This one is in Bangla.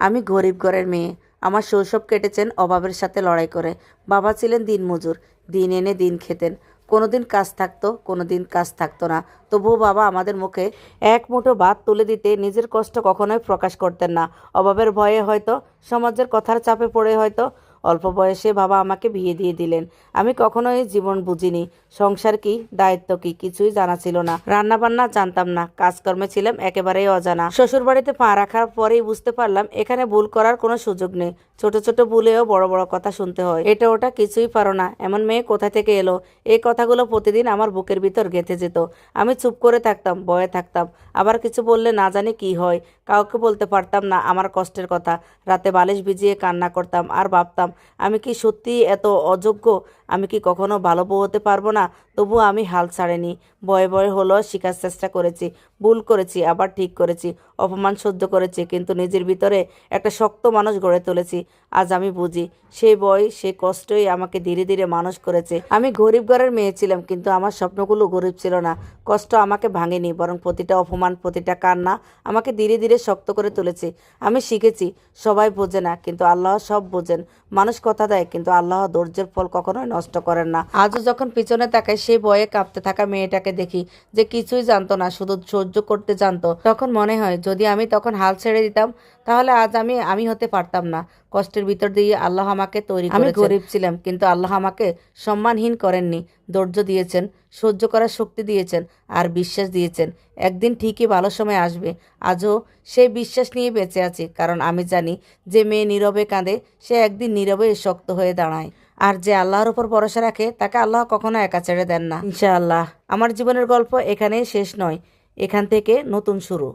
আমি গরিব ঘরের মেয়ে। আমার শৈশব কেটেছেন অভাবের সাথে লড়াই করে। বাবা ছিলেন দিনমজুর, দিন এনে দিন খেতেন। কোনোদিন কাজ থাকতো, কোনোদিন কাজ থাকতো না। তবুও বাবা আমাদের মুখে এক মুঠো ভাত তুলে দিতে নিজের কষ্ট কখনোই প্রকাশ করতেন না। অভাবের ভয়ে হয়তো, সমাজের কথার চাপে পড়ে হয়তো অল্প বয়সে বাবা আমাকে বিয়ে দিয়ে দিলেন। আমি কখনোই জীবন বুঝিনি, সংসার কি, দায়িত্ব কি, কিছুই জানা ছিল না। রান্না বান্না জানতাম না, কাজকর্মে ছিলাম একেবারেই অজানা। শ্বশুর বাড়িতে পা রাখার পরেই বুঝতে পারলাম এখানে ভুল করার কোনো সুযোগ নেই। ছোট ছোট ভুলেও বড় বড় কথা শুনতে হয়। এটা ওটা কিছুই পারো না, এমন মেয়ে কোথা থেকে এলো, এই কথাগুলো প্রতিদিন আমার বুকের ভিতর গেঁথে যেত। আমি চুপ করে থাকতাম, ভয়ে থাকতাম। আবার কিছু বললে না জানি কি হয়, কাউকে বলতে পারতাম না আমার কষ্টের কথা। রাতে বালিশ ভিজিয়ে কান্না করতাম আর ভাবতাম, আমি কি সত্যিই এত অযোগ্য? আমি কি কখনো ভালো বউ হতে পারবো না? তবুও আমি হাল ছাড়িনি। ভয়ে ভয়ে হলেও শেখার চেষ্টা করেছি। ভুল করেছি, আবার ঠিক করেছি। অপমান সহ্য করেছি, কিন্তু নিজের ভিতরে একটা শক্ত মানুষ গড়ে তুলেছি। আজ আমি বুঝি, সেই ভয়, সেই কষ্টই আমাকে ধীরে ধীরে মানুষ করেছে। আমি গরিব ঘরের মেয়ে ছিলাম, কিন্তু আমার স্বপ্নগুলো গরিব ছিল না। কষ্ট আমাকে ভাঙেনি, বরং প্রতিটা অপমান, প্রতিটা কান্না আমাকে ধীরে ধীরে শক্ত করে তুলেছে। আমি শিখেছি, সবাই বোঝে না, কিন্তু আল্লাহ সব বোঝেন। মানুষ কথা দেয়, কিন্তু আল্লাহ ধৈর্যের ফল কখনোই নষ্ট করেন না। আজও যখন পিছনে তাকাই, সেই ভয়ে কাঁপতে থাকা মেয়েটাকে দেখি, যে কিছুই জানতো না, শুধু সহ্য করতে জানতো, তখন মনে হয় যদি আমি তখন হাল ছেড়ে দিতাম, তাহলে আজ আমি আমি হতে পারতাম না। কষ্টের ভিতর দিয়ে আল্লাহ আমাকে তৈরি করেছেন। আমি গরিব ছিলাম, কিন্তু আল্লাহ আমাকে সম্মানহীন করেননি। ধৈর্য দিয়েছেন, সহ্য করার শক্তি দিয়েছেন, আর বিশ্বাস দিয়েছেন একদিন ঠিকই ভালো সময় আসবে। আজও সেই বিশ্বাস নিয়ে বেঁচে আছি, কারণ আমি জানি যে মেয়ে নীরবে কাঁদে, সে একদিন নীরবে শক্ত হয়ে দাঁড়ায়। আর যে আল্লাহর উপর ভরসা রাখে, তাকে আল্লাহ কখনো একা ছেড়ে দেন না। ইনশাআল্লাহ। আমার জীবনের গল্প এখানেই শেষ নয়, এখান থেকে নতুন শুরু।